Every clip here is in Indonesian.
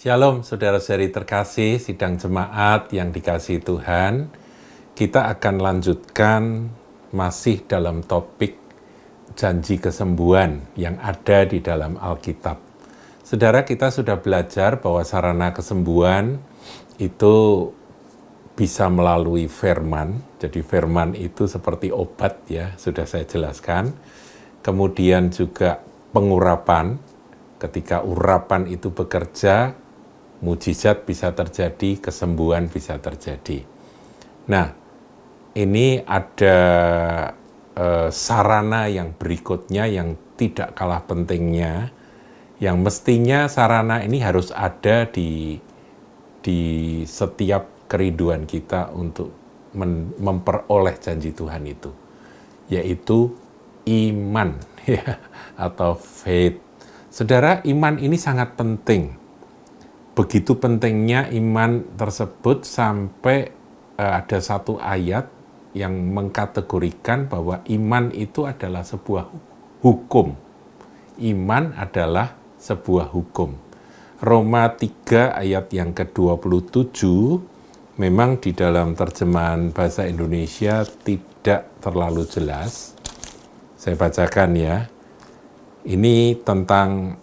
Shalom saudara-saudari terkasih, sidang jemaat yang dikasihi Tuhan. Kita akan lanjutkan masih dalam topik janji kesembuhan yang ada di dalam Alkitab. Saudara, kita sudah belajar bahwa sarana kesembuhan itu bisa melalui firman. Jadi firman itu seperti obat ya, sudah saya jelaskan. Kemudian juga pengurapan, ketika urapan itu bekerja, mujizat bisa terjadi, kesembuhan bisa terjadi. Nah, ini ada sarana yang berikutnya yang tidak kalah pentingnya, yang mestinya sarana ini harus ada di setiap kerinduan kita untuk memperoleh janji Tuhan itu, yaitu iman ya, atau faith. Saudara, iman ini sangat penting. Begitu pentingnya iman tersebut sampai ada satu ayat yang mengkategorikan bahwa iman itu adalah sebuah hukum. Iman adalah sebuah hukum. Roma 3 ayat yang ke-27 memang di dalam terjemahan bahasa Indonesia tidak terlalu jelas. Saya bacakan ya. Ini tentang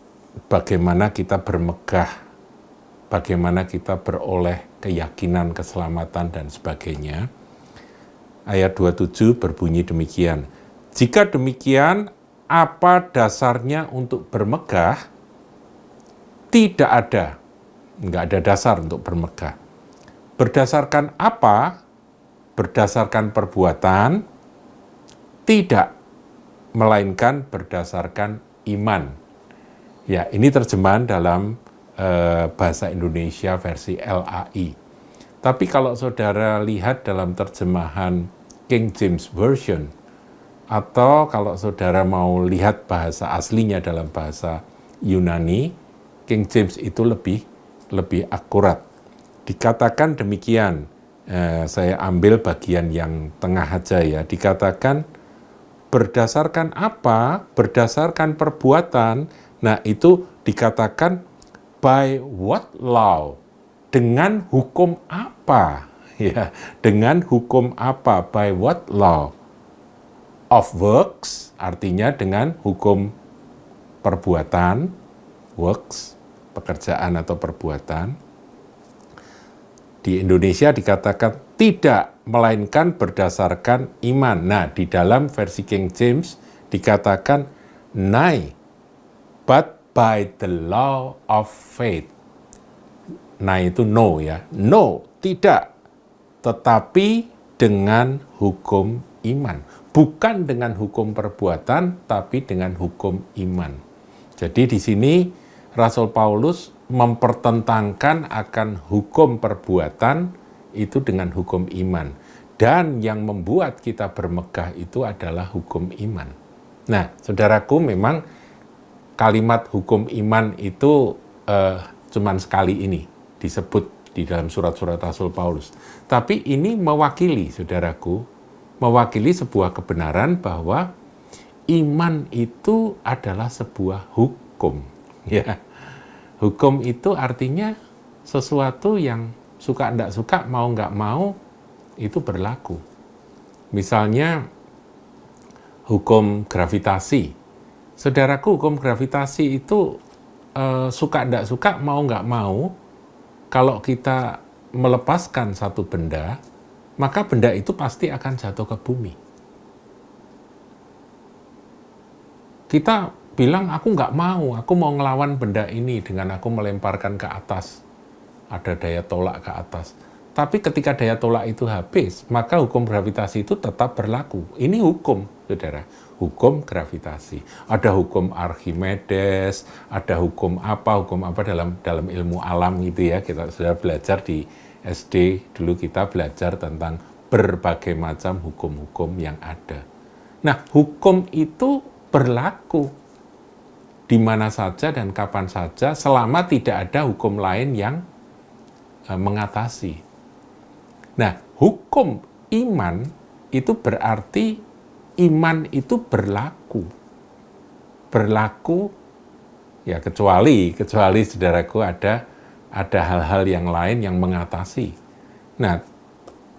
bagaimana kita bermegah, bagaimana kita beroleh keyakinan, keselamatan, dan sebagainya. Ayat 27 berbunyi demikian. Jika demikian, apa dasarnya untuk bermegah? Tidak ada. Enggak ada dasar untuk bermegah. Berdasarkan apa? Berdasarkan perbuatan? Tidak. Melainkan berdasarkan iman. Ya, ini terjemahan dalam bahasa Indonesia versi LAI. Tapi kalau saudara lihat dalam terjemahan King James Version, atau kalau saudara mau lihat bahasa aslinya dalam bahasa Yunani, King James itu lebih akurat. Dikatakan demikian, saya ambil bagian yang tengah aja ya, dikatakan berdasarkan apa? Berdasarkan perbuatan. Nah, itu dikatakan by what law? Dengan hukum apa? Ya, dengan hukum apa? By what law? Of works, artinya dengan hukum perbuatan, works, pekerjaan atau perbuatan. Di Indonesia dikatakan tidak, melainkan berdasarkan iman. Nah, di dalam versi King James dikatakan nay, but by the law of faith. Nah, itu no ya. No, tidak. Tetapi dengan hukum iman. Bukan dengan hukum perbuatan, tapi dengan hukum iman. Jadi di sini Rasul Paulus mempertentangkan akan hukum perbuatan itu dengan hukum iman. Dan yang membuat kita bermegah itu adalah hukum iman. Nah, saudaraku, memang kalimat hukum iman itu cuman sekali ini disebut di dalam surat-surat Rasul Paulus. Tapi ini mewakili, saudaraku, mewakili sebuah kebenaran bahwa iman itu adalah sebuah hukum. Ya, hukum itu artinya sesuatu yang suka enggak suka, mau enggak mau, itu berlaku. Misalnya hukum gravitasi. Saudaraku, hukum gravitasi itu suka enggak suka, mau enggak mau, kalau kita melepaskan satu benda, maka benda itu pasti akan jatuh ke bumi. Kita bilang, aku nggak mau, aku mau ngelawan benda ini dengan aku melemparkan ke atas. Ada daya tolak ke atas. Tapi ketika daya tolak itu habis, maka hukum gravitasi itu tetap berlaku. Ini hukum, saudara. Hukum gravitasi. Ada hukum Archimedes, ada hukum apa dalam ilmu alam gitu ya. Kita sudah belajar di SD, dulu kita belajar tentang berbagai macam hukum-hukum yang ada. Nah, hukum itu berlaku di mana saja dan kapan saja selama tidak ada hukum lain yang mengatasi. Nah, hukum iman itu berarti iman itu berlaku. Berlaku ya kecuali saudaraku ada ada hal-hal yang lain yang mengatasi. Nah,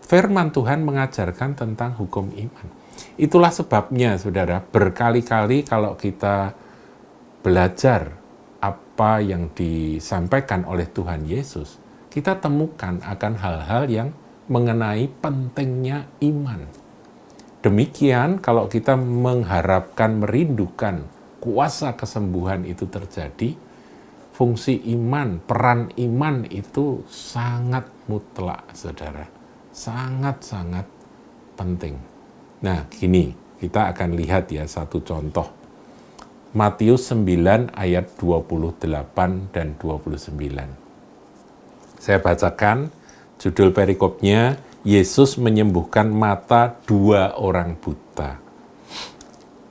firman Tuhan mengajarkan tentang hukum iman. Itulah sebabnya, saudara, berkali-kali kalau kita belajar apa yang disampaikan oleh Tuhan Yesus, kita temukan akan hal-hal yang mengenai pentingnya iman. Demikian kalau kita mengharapkan, merindukan kuasa kesembuhan itu terjadi, fungsi iman, peran iman itu sangat mutlak, saudara. Sangat-sangat penting. Nah, gini, kita akan lihat ya satu contoh. Matius 9 ayat 28 dan 29. Saya bacakan judul perikopnya, Yesus menyembuhkan mata 2 orang buta.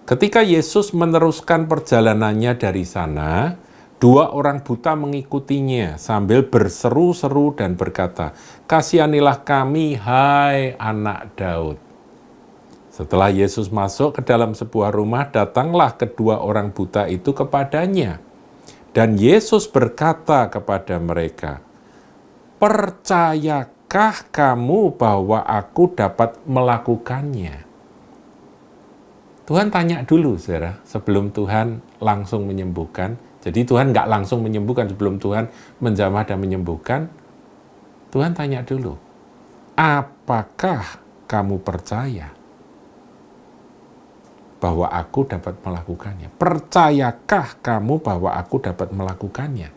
Ketika Yesus meneruskan perjalanannya dari sana, 2 orang buta mengikutinya sambil berseru-seru dan berkata, "Kasihanilah kami, hai anak Daud." Setelah Yesus masuk ke dalam sebuah rumah, datanglah kedua orang buta itu kepadanya. Dan Yesus berkata kepada mereka, "Percayakah kamu bahwa aku dapat melakukannya?" Tuhan tanya dulu, saudara, sebelum Tuhan langsung menyembuhkan. Jadi Tuhan nggak langsung menyembuhkan, sebelum Tuhan menjamah dan menyembuhkan, Tuhan tanya dulu, apakah kamu percaya bahwa aku dapat melakukannya? Percayakah kamu bahwa aku dapat melakukannya?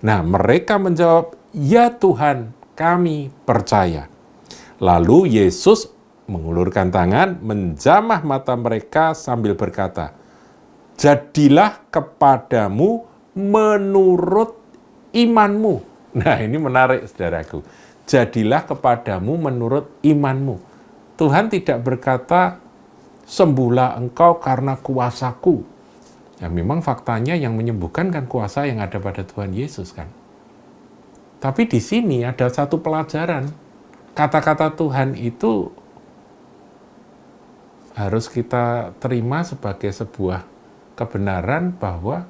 Nah, mereka menjawab, "Ya Tuhan, kami percaya." Lalu Yesus mengulurkan tangan, menjamah mata mereka sambil berkata, "Jadilah kepadamu menurut imanmu." Nah, ini menarik, saudaraku. Jadilah kepadamu menurut imanmu. Tuhan tidak berkata, "Sembuhlah engkau karena kuasaku." Ya, memang faktanya yang menyembuhkan kan kuasa yang ada pada Tuhan Yesus kan. Tapi di sini ada satu pelajaran. Kata-kata Tuhan itu harus kita terima sebagai sebuah kebenaran bahwa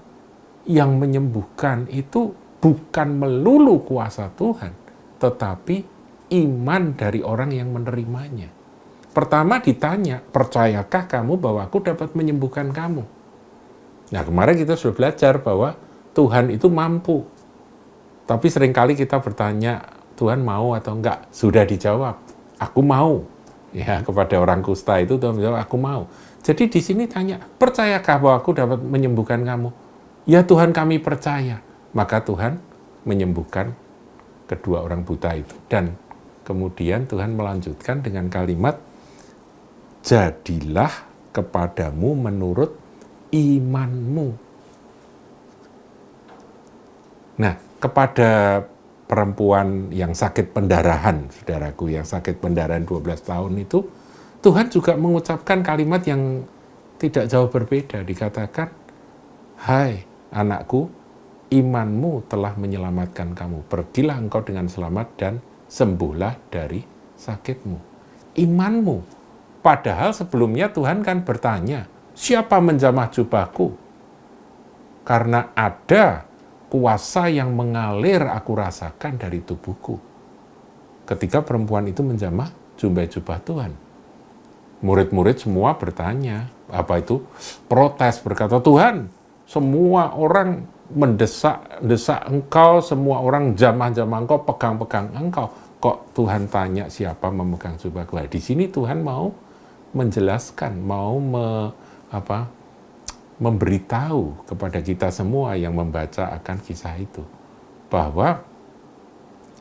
yang menyembuhkan itu bukan melulu kuasa Tuhan, tetapi iman dari orang yang menerimanya. Pertama ditanya, "Percayakah kamu bahwa aku dapat menyembuhkan kamu?" Nah, kemarin kita sudah belajar bahwa Tuhan itu mampu. Tapi seringkali kita bertanya, Tuhan mau atau enggak? Sudah dijawab, aku mau. Ya, kepada orang kusta itu Tuhan menjawab, aku mau. Jadi di sini tanya, percayakah bahwa aku dapat menyembuhkan kamu? Ya Tuhan, kami percaya. Maka Tuhan menyembuhkan kedua orang buta itu. Dan kemudian Tuhan melanjutkan dengan kalimat, jadilah kepadamu menurut imanmu. Nah, kepada perempuan yang sakit pendarahan, saudaraku, yang sakit pendarahan 12 tahun itu, Tuhan juga mengucapkan kalimat yang tidak jauh berbeda. Dikatakan, "Hai anakku, imanmu telah menyelamatkan kamu. Pergilah engkau dengan selamat dan sembuhlah dari sakitmu." Imanmu. Padahal sebelumnya Tuhan kan bertanya, siapa menjamah jubahku? Karena ada kuasa yang mengalir aku rasakan dari tubuhku. Ketika perempuan itu menjamah jubah Tuhan, murid-murid semua bertanya, apa itu? Protes, berkata, "Tuhan, semua orang mendesak engkau, semua orang jamah-jamah engkau, pegang-pegang engkau. Kok Tuhan tanya siapa memegang jubahku?" Di sini Tuhan mau menjelaskan, mau memberitahu kepada kita semua yang membaca akan kisah itu, bahwa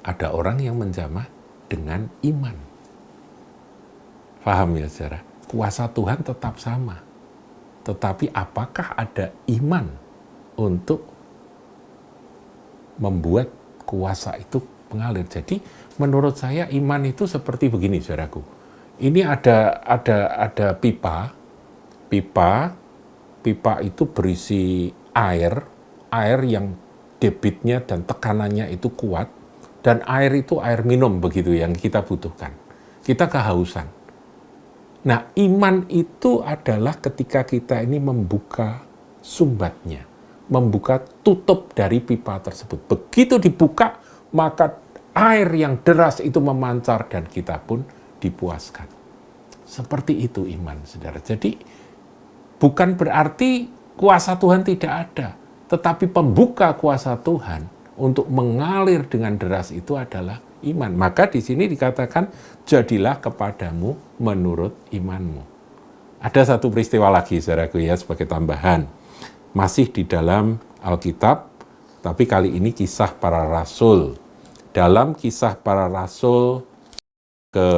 ada orang yang menjamah dengan iman. Paham ya, saudara? Kuasa Tuhan tetap sama. Tetapi apakah ada iman untuk membuat kuasa itu mengalir? Jadi menurut saya iman itu seperti begini, saudaraku. Ini ada pipa itu berisi air yang debitnya dan tekanannya itu kuat, dan air itu air minum begitu yang kita butuhkan. Kita kehausan. Nah, iman itu adalah ketika kita ini membuka sumbatnya, membuka tutup dari pipa tersebut. Begitu dibuka, maka air yang deras itu memancar dan kita pun dipuaskan. Seperti itu iman, saudara. Jadi bukan berarti kuasa Tuhan tidak ada, tetapi pembuka kuasa Tuhan untuk mengalir dengan deras itu adalah iman. Maka di sini dikatakan, jadilah kepadamu menurut imanmu. Ada satu peristiwa lagi, saudaraku ya, sebagai tambahan. Masih di dalam Alkitab, tapi kali ini kisah para rasul. Dalam kisah para rasul ke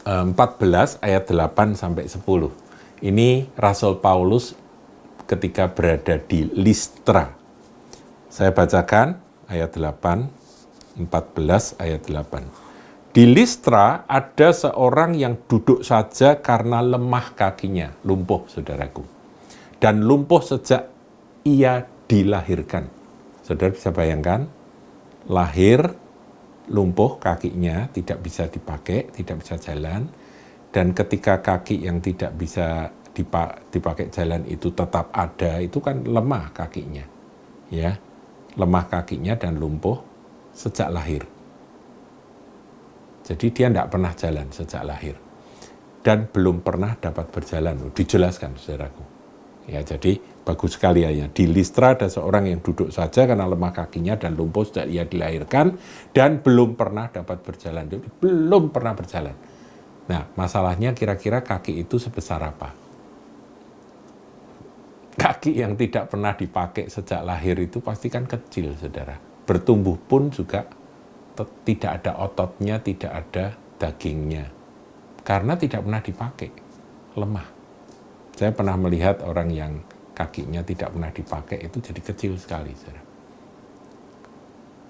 14 ayat 8 sampai 10. Ini Rasul Paulus ketika berada di Listra. Saya bacakan ayat 8, 14 ayat 8. Di Listra ada seorang yang duduk saja karena lemah kakinya, lumpuh saudaraku. Dan lumpuh sejak ia dilahirkan. Saudara bisa bayangkan, lahir, lumpuh kakinya, tidak bisa dipakai, tidak bisa jalan. Dan ketika kaki yang tidak bisa dipakai jalan itu tetap ada, itu kan lemah kakinya. Ya, lemah kakinya dan lumpuh sejak lahir. Jadi dia tidak pernah jalan sejak lahir. Dan belum pernah dapat berjalan. Dijelaskan, saudaraku. Ya, jadi bagus sekali ya. Di Listra ada seorang yang duduk saja karena lemah kakinya dan lumpuh sejak ia dilahirkan. Dan belum pernah dapat berjalan. Jadi belum pernah berjalan. Nah, masalahnya kira-kira kaki itu sebesar apa? Kaki yang tidak pernah dipakai sejak lahir itu pasti kan kecil, saudara. Bertumbuh pun juga tidak ada ototnya, tidak ada dagingnya. Karena tidak pernah dipakai, lemah. Saya pernah melihat orang yang kakinya tidak pernah dipakai, itu jadi kecil sekali. Saudara.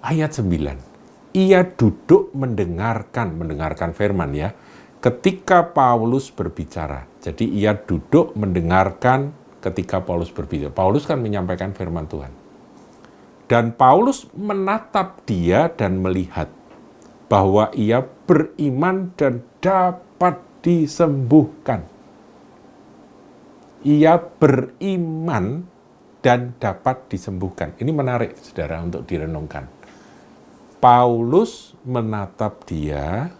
Ayat 9. Ia duduk mendengarkan firman ya, ketika Paulus berbicara. Jadi ia duduk mendengarkan ketika Paulus berbicara. Paulus kan menyampaikan firman Tuhan. Dan Paulus menatap dia dan melihat bahwa ia beriman dan dapat disembuhkan. Ia beriman dan dapat disembuhkan. Ini menarik, saudara, untuk direnungkan. Paulus menatap dia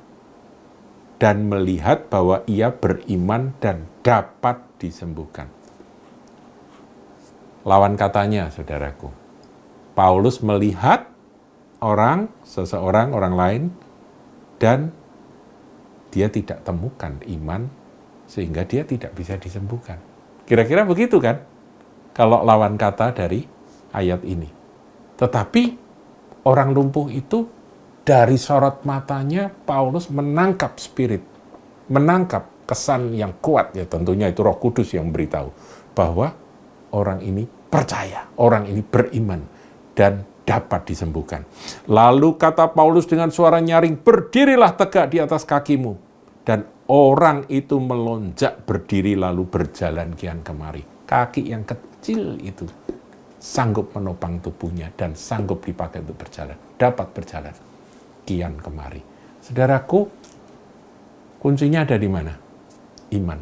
dan melihat bahwa ia beriman dan dapat disembuhkan. Lawan katanya, saudaraku. Paulus melihat seseorang, orang lain, dan dia tidak temukan iman, sehingga dia tidak bisa disembuhkan. Kira-kira begitu kan? Kalau lawan kata dari ayat ini. Tetapi orang lumpuh itu, dari sorot matanya, Paulus menangkap spirit, menangkap kesan yang kuat, ya tentunya itu Roh Kudus yang memberitahu, bahwa orang ini percaya, orang ini beriman, dan dapat disembuhkan. Lalu kata Paulus dengan suara nyaring, berdirilah tegak di atas kakimu. Dan orang itu melonjak berdiri lalu berjalan kian kemari. Kaki yang kecil itu sanggup menopang tubuhnya dan sanggup dipakai untuk berjalan. Dapat berjalan kian kemari. Saudaraku, kuncinya ada di mana? Iman.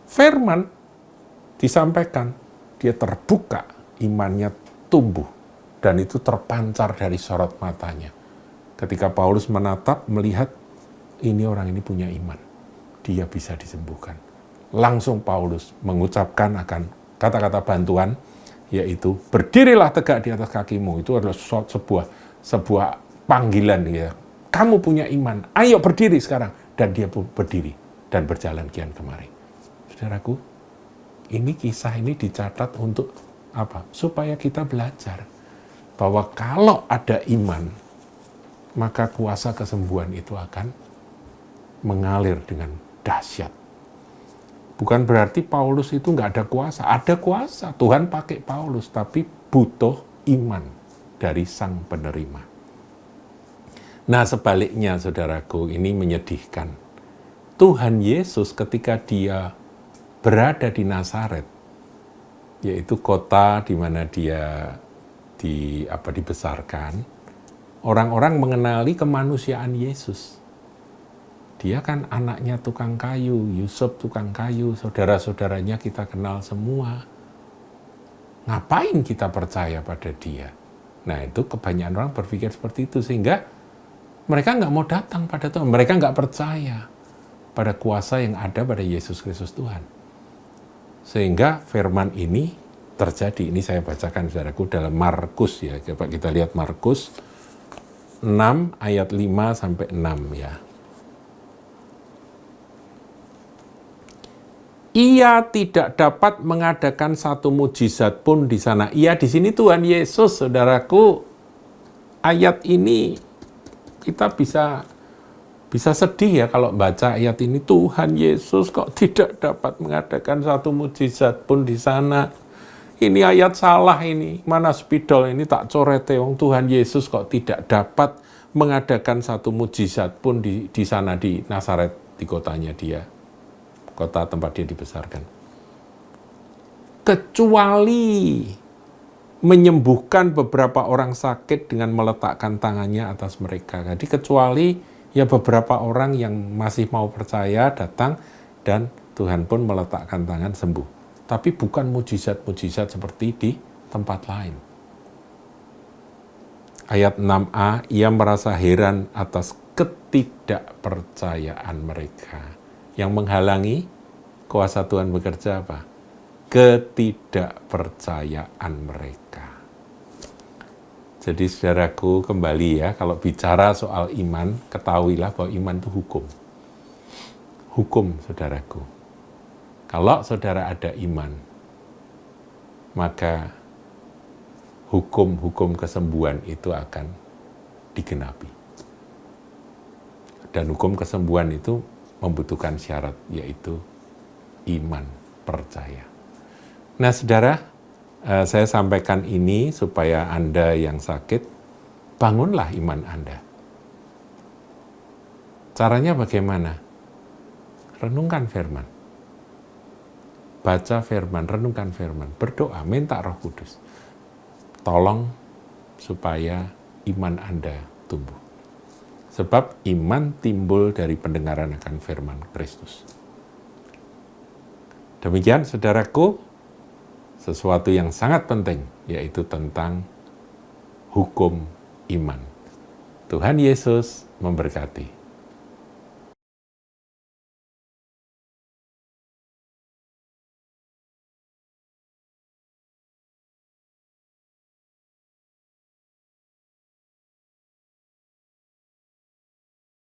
Firman disampaikan, dia terbuka, imannya tumbuh, dan itu terpancar dari sorot matanya. Ketika Paulus menatap, melihat, ini orang ini punya iman, dia bisa disembuhkan. Langsung Paulus mengucapkan akan kata-kata bantuan, yaitu, berdirilah tegak di atas kakimu. Itu adalah sebuah panggilan, ya. Kamu punya iman, ayo berdiri sekarang. Dan dia pun berdiri, dan berjalan kian kemari. Saudaraku, ini kisah ini dicatat untuk apa? Supaya kita belajar bahwa kalau ada iman, maka kuasa kesembuhan itu akan mengalir dengan dahsyat. Bukan berarti Paulus itu nggak ada kuasa. Ada kuasa, Tuhan pakai Paulus, tapi butuh iman dari sang penerima. Nah, sebaliknya, saudaraku, ini menyedihkan. Tuhan Yesus ketika dia berada di Nazaret, yaitu kota di mana dia dibesarkan, orang-orang mengenali kemanusiaan Yesus. Dia kan anaknya tukang kayu, Yusuf tukang kayu, saudara-saudaranya kita kenal semua. Ngapain kita percaya pada dia? Nah, itu kebanyakan orang berpikir seperti itu, sehingga mereka nggak mau datang pada Tuhan. Mereka nggak percaya pada kuasa yang ada pada Yesus Kristus Tuhan. Sehingga firman ini terjadi. Ini saya bacakan, saudaraku, dalam Markus ya. Coba kita lihat Markus 6 ayat 5 sampai 6 ya. Ia tidak dapat mengadakan satu mujizat pun di sana. Ia di sini Tuhan Yesus, saudaraku. Ayat ini kita bisa sedih ya kalau baca ayat ini. Tuhan Yesus kok tidak dapat mengadakan satu mujizat pun di sana. Ini ayat salah ini. Mana spidol ini tak corete. Tuhan Yesus kok tidak dapat mengadakan satu mujizat pun di sana, di Nazaret, di kotanya dia. Kota tempat dia dibesarkan. Kecuali menyembuhkan beberapa orang sakit dengan meletakkan tangannya atas mereka. Jadi kecuali ya beberapa orang yang masih mau percaya datang dan Tuhan pun meletakkan tangan sembuh. Tapi bukan mujizat-mujizat seperti di tempat lain. Ayat 6a, ia merasa heran atas ketidakpercayaan mereka. Yang menghalangi kuasa Tuhan bekerja apa? Ketidakpercayaan mereka. Jadi saudaraku, kembali ya, kalau bicara soal iman, ketahuilah bahwa iman itu hukum. Hukum, saudaraku. Kalau saudara ada iman, maka hukum-hukum kesembuhan itu akan digenapi. Dan hukum kesembuhan itu membutuhkan syarat, yaitu iman, percaya. Nah, saudara, saya sampaikan ini supaya Anda yang sakit, bangunlah iman Anda. Caranya bagaimana? Renungkan firman. Baca firman, renungkan firman, berdoa, minta Roh Kudus. Tolong supaya iman Anda tumbuh. Sebab iman timbul dari pendengaran akan firman Kristus. Demikian, saudaraku, sesuatu yang sangat penting, yaitu tentang hukum iman. Tuhan Yesus memberkati.